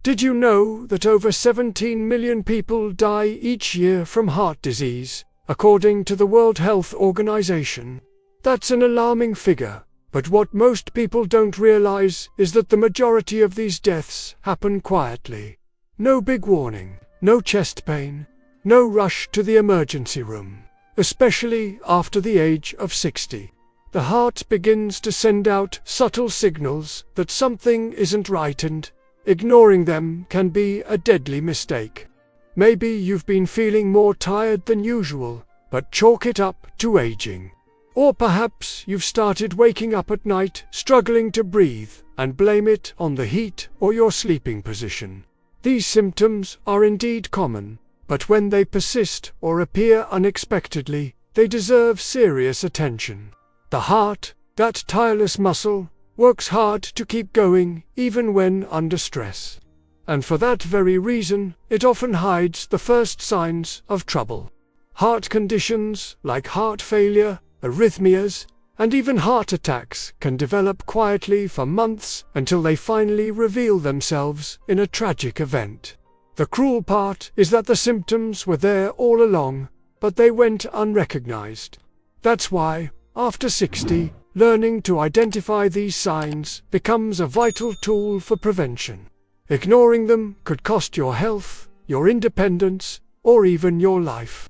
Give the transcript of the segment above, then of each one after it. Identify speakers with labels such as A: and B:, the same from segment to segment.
A: Did you know that over 17 million people die each year from heart disease, according to the World Health Organization? That's an alarming figure, but what most people don't realize is that the majority of these deaths happen quietly. No big warning, no chest pain, no rush to the emergency room, especially after the age of 60. The heart begins to send out subtle signals that something isn't right, and ignoring them can be a deadly mistake. Maybe you've been feeling more tired than usual, but chalk it up to aging. Or perhaps you've started waking up at night struggling to breathe and blame it on the heat or your sleeping position. These symptoms are indeed common, but when they persist or appear unexpectedly, they deserve serious attention. The heart, that tireless muscle, works hard to keep going even when under stress. And for that very reason, it often hides the first signs of trouble. Heart conditions like heart failure, arrhythmias, and even heart attacks can develop quietly for months until they finally reveal themselves in a tragic event. The cruel part is that the symptoms were there all along, but they went unrecognized. That's why, after 60, learning to identify these signs becomes a vital tool for prevention. Ignoring them could cost your health, your independence, or even your life.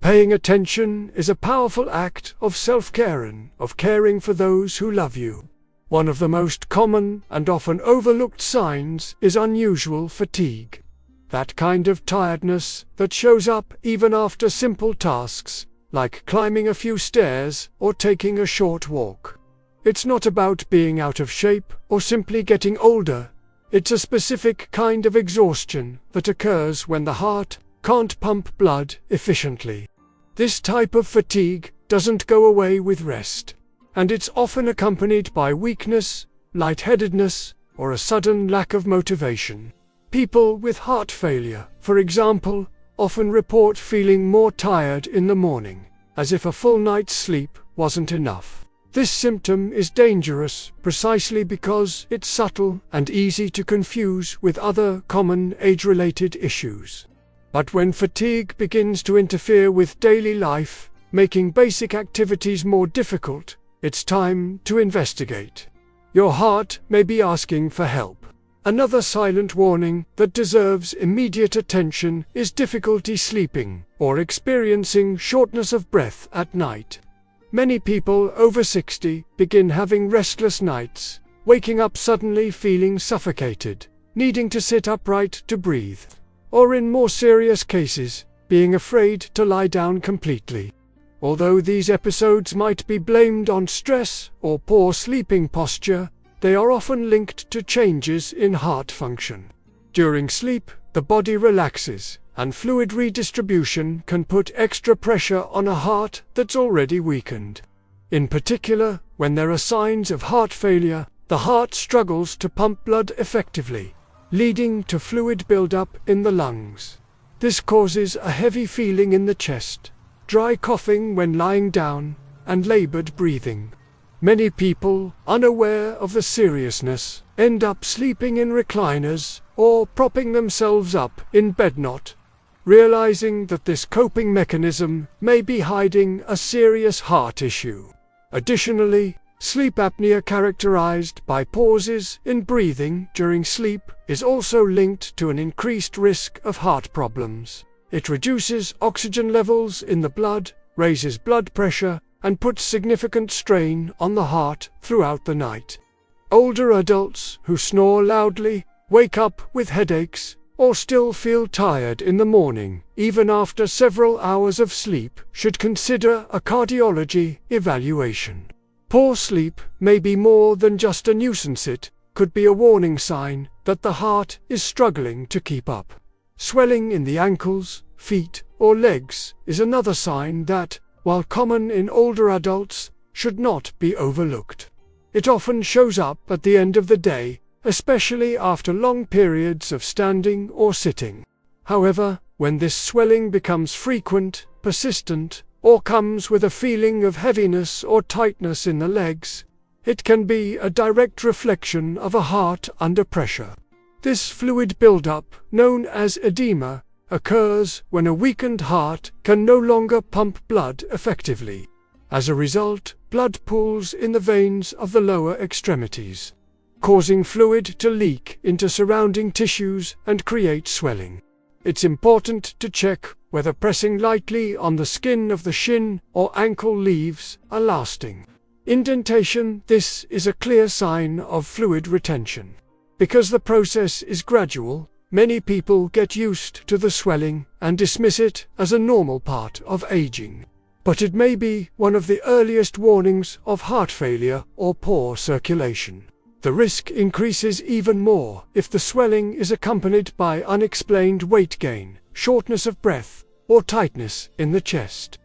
A: Paying attention is a powerful act of self-care and of caring for those who love you. One of the most common and often overlooked signs is unusual fatigue. That kind of tiredness that shows up even after simple tasks, like climbing a few stairs or taking a short walk. It's not about being out of shape or simply getting older. It's a specific kind of exhaustion that occurs when the heart can't pump blood efficiently. This type of fatigue doesn't go away with rest, and it's often accompanied by weakness, lightheadedness, or a sudden lack of motivation. People with heart failure, for example, often report feeling more tired in the morning, as if a full night's sleep wasn't enough. This symptom is dangerous precisely because it's subtle and easy to confuse with other common age-related issues. But when fatigue begins to interfere with daily life, making basic activities more difficult, it's time to investigate. Your heart may be asking for help. Another silent warning that deserves immediate attention is difficulty sleeping or experiencing shortness of breath at night. Many people over 60 begin having restless nights, waking up suddenly feeling suffocated, needing to sit upright to breathe, or in more serious cases, being afraid to lie down completely. Although these episodes might be blamed on stress or poor sleeping posture, they are often linked to changes in heart function. During sleep, the body relaxes, and fluid redistribution can put extra pressure on a heart that's already weakened. In particular, when there are signs of heart failure, the heart struggles to pump blood effectively, leading to fluid buildup in the lungs. This causes a heavy feeling in the chest, dry coughing when lying down, and labored breathing. Many people, unaware of the seriousness, end up sleeping in recliners or propping themselves up in bed, not realizing that this coping mechanism may be hiding a serious heart issue. Additionally, sleep apnea, characterized by pauses in breathing during sleep, is also linked to an increased risk of heart problems. It reduces oxygen levels in the blood, raises blood pressure, and puts significant strain on the heart throughout the night. Older adults who snore loudly, wake up with headaches, or still feel tired in the morning, even after several hours of sleep, should consider a cardiology evaluation. Poor sleep may be more than just a nuisance. It could be a warning sign that the heart is struggling to keep up. Swelling in the ankles, feet, or legs is another sign that, while common in older adults, should not be overlooked. It often shows up at the end of the day, especially after long periods of standing or sitting. However, when this swelling becomes frequent, persistent, or comes with a feeling of heaviness or tightness in the legs, it can be a direct reflection of a heart under pressure. This fluid buildup, known as edema, occurs when a weakened heart can no longer pump blood effectively. As a result, blood pools in the veins of the lower extremities, causing fluid to leak into surrounding tissues and create swelling. It's important to check whether pressing lightly on the skin of the shin or ankle leaves a lasting indentation. This is a clear sign of fluid retention. Because the process is gradual, many people get used to the swelling and dismiss it as a normal part of aging. But it may be one of the earliest warnings of heart failure or poor circulation. The risk increases even more if the swelling is accompanied by unexplained weight gain, shortness of breath, or tightness in the chest.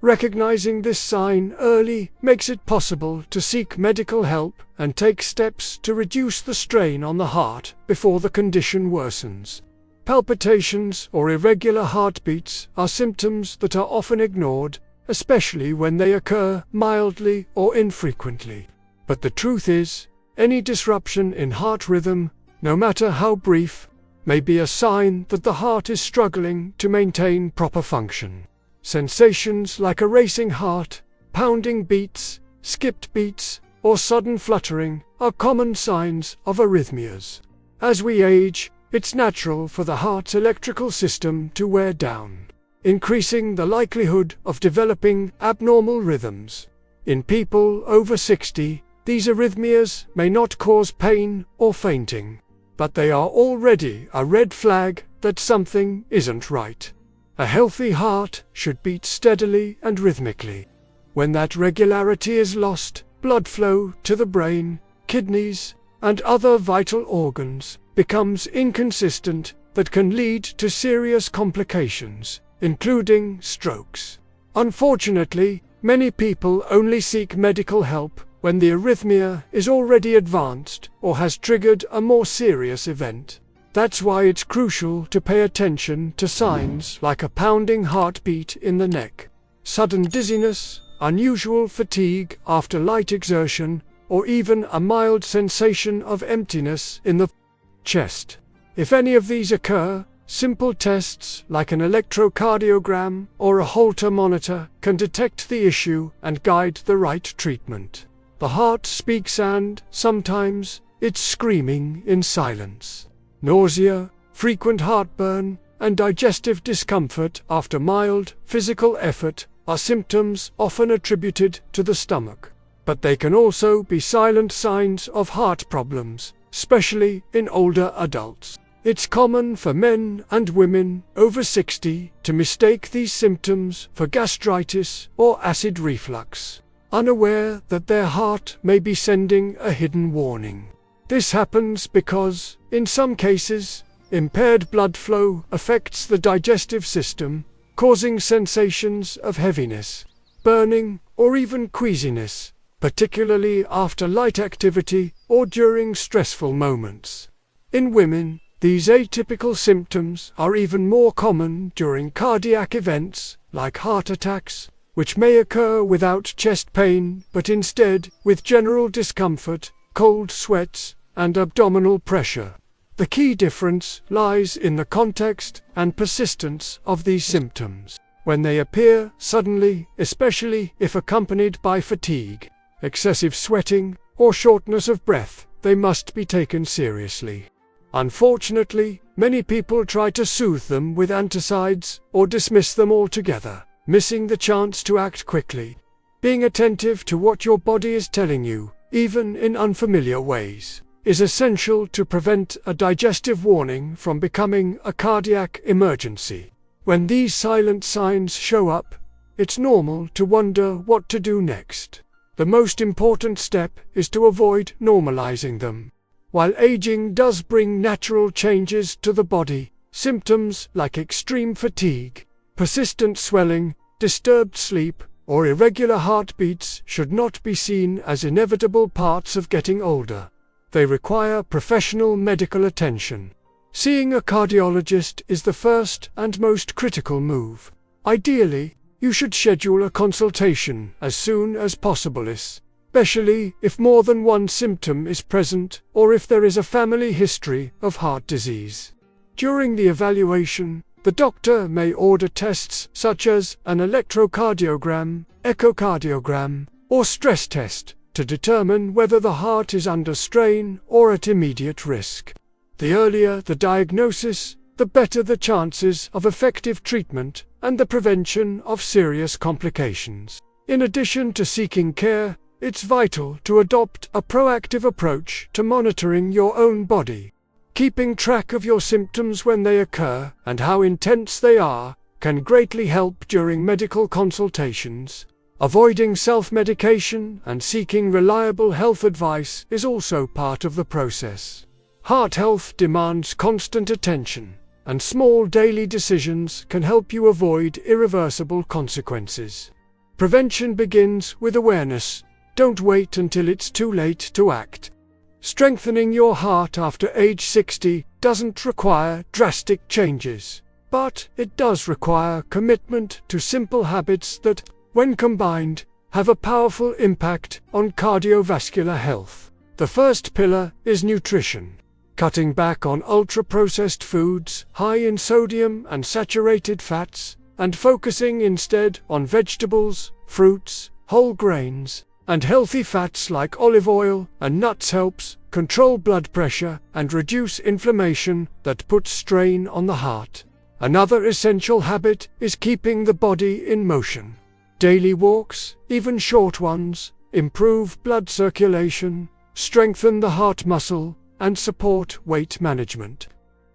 A: Recognizing this sign early makes it possible to seek medical help and take steps to reduce the strain on the heart before the condition worsens. Palpitations or irregular heartbeats are symptoms that are often ignored, especially when they occur mildly or infrequently. But the truth is, any disruption in heart rhythm, no matter how brief, may be a sign that the heart is struggling to maintain proper function. Sensations like a racing heart, pounding beats, skipped beats, or sudden fluttering are common signs of arrhythmias. As we age, it's natural for the heart's electrical system to wear down, increasing the likelihood of developing abnormal rhythms. In people over 60, these arrhythmias may not cause pain or fainting, but they are already a red flag that something isn't right. A healthy heart should beat steadily and rhythmically. When that regularity is lost, blood flow to the brain, kidneys, and other vital organs becomes inconsistent that can lead to serious complications, including strokes. Unfortunately, many people only seek medical help when the arrhythmia is already advanced or has triggered a more serious event. That's why it's crucial to pay attention to signs like a pounding heartbeat in the neck, sudden dizziness, unusual fatigue after light exertion, or even a mild sensation of emptiness in the chest. If any of these occur, simple tests like an electrocardiogram or a Holter monitor can detect the issue and guide the right treatment. The heart speaks and, sometimes, it's screaming in silence. Nausea, frequent heartburn, and digestive discomfort after mild physical effort are symptoms often attributed to the stomach. But they can also be silent signs of heart problems, especially in older adults. It's common for men and women over 60 to mistake these symptoms for gastritis or acid reflux, unaware that their heart may be sending a hidden warning. This happens because, in some cases, impaired blood flow affects the digestive system, causing sensations of heaviness, burning, or even queasiness, particularly after light activity or during stressful moments. In women, these atypical symptoms are even more common during cardiac events, like heart attacks, which may occur without chest pain but instead with general discomfort, cold sweats, and abdominal pressure. The key difference lies in the context and persistence of these symptoms. When they appear suddenly, especially if accompanied by fatigue, excessive sweating, or shortness of breath, they must be taken seriously. Unfortunately, many people try to soothe them with anticides or dismiss them altogether, missing the chance to act quickly. Being attentive to what your body is telling you, even in unfamiliar ways, is essential to prevent a digestive warning from becoming a cardiac emergency. When these silent signs show up, it's normal to wonder what to do next. The most important step is to avoid normalizing them. While aging does bring natural changes to the body, symptoms like extreme fatigue, persistent swelling, disturbed sleep, or irregular heartbeats should not be seen as inevitable parts of getting older. They require professional medical attention. Seeing a cardiologist is the first and most critical move. Ideally, you should schedule a consultation as soon as possible. especially if more than one symptom is present or if there is a family history of heart disease. During the evaluation, the doctor may order tests such as an electrocardiogram, echocardiogram, or stress test to determine whether the heart is under strain or at immediate risk. The earlier the diagnosis, the better the chances of effective treatment and the prevention of serious complications. In addition to seeking care, it's vital to adopt a proactive approach to monitoring your own body. Keeping track of your symptoms when they occur and how intense they are can greatly help during medical consultations. Avoiding self-medication and seeking reliable health advice is also part of the process. Heart health demands constant attention, and small daily decisions can help you avoid irreversible consequences. Prevention begins with awareness. Don't wait until it's too late to act. Strengthening your heart after age 60 doesn't require drastic changes, but it does require commitment to simple habits that, when combined, have a powerful impact on cardiovascular health. The first pillar is nutrition. Cutting back on ultra-processed foods, high in sodium and saturated fats, and focusing instead on vegetables, fruits, whole grains, and healthy fats like olive oil and nuts helps control blood pressure and reduce inflammation that puts strain on the heart. Another essential habit is keeping the body in motion. Daily walks, even short ones, improve blood circulation, strengthen the heart muscle, and support weight management.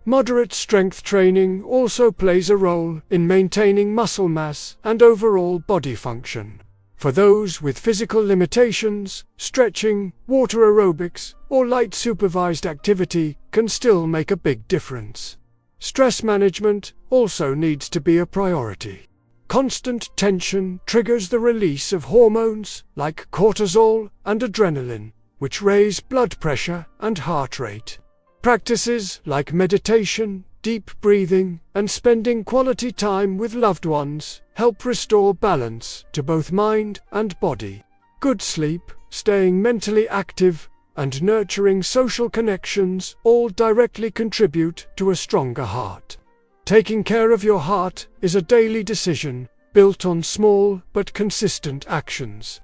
A: Moderate strength training also plays a role in maintaining muscle mass and overall body function. For those with physical limitations, stretching, water aerobics, or light supervised activity can still make a big difference. Stress management also needs to be a priority. Constant tension triggers the release of hormones like cortisol and adrenaline, which raise blood pressure and heart rate. Practices like meditation, deep breathing, and spending quality time with loved ones help restore balance to both mind and body. Good sleep, staying mentally active, and nurturing social connections all directly contribute to a stronger heart. Taking care of your heart is a daily decision built on small but consistent actions.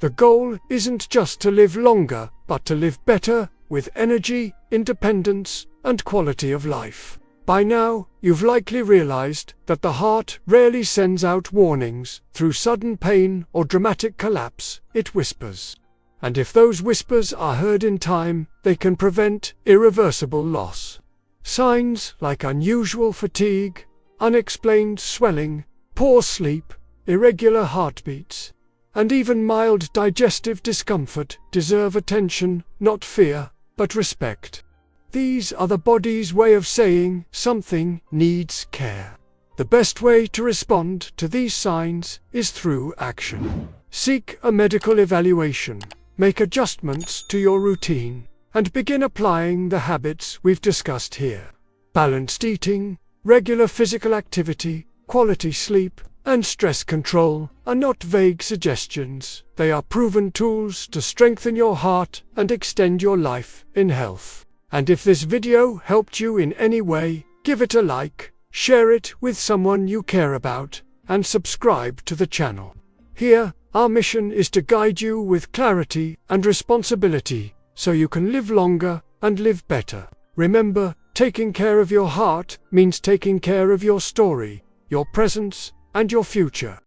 A: The goal isn't just to live longer, but to live better, with energy, independence, and quality of life. By now, you've likely realized that the heart rarely sends out warnings through sudden pain or dramatic collapse, it whispers. And if those whispers are heard in time, they can prevent irreversible loss. Signs like unusual fatigue, unexplained swelling, poor sleep, irregular heartbeats, and even mild digestive discomfort deserve attention, not fear, but respect. These are the body's way of saying something needs care. The best way to respond to these signs is through action. Seek a medical evaluation, make adjustments to your routine, and begin applying the habits we've discussed here. Balanced eating, regular physical activity, quality sleep, and stress control are not vague suggestions. They are proven tools to strengthen your heart and extend your life in health. And if this video helped you in any way, give it a like, share it with someone you care about, and subscribe to the channel. Here, our mission is to guide you with clarity and responsibility so you can live longer and live better. Remember, taking care of your heart means taking care of your story, your presence, and your future.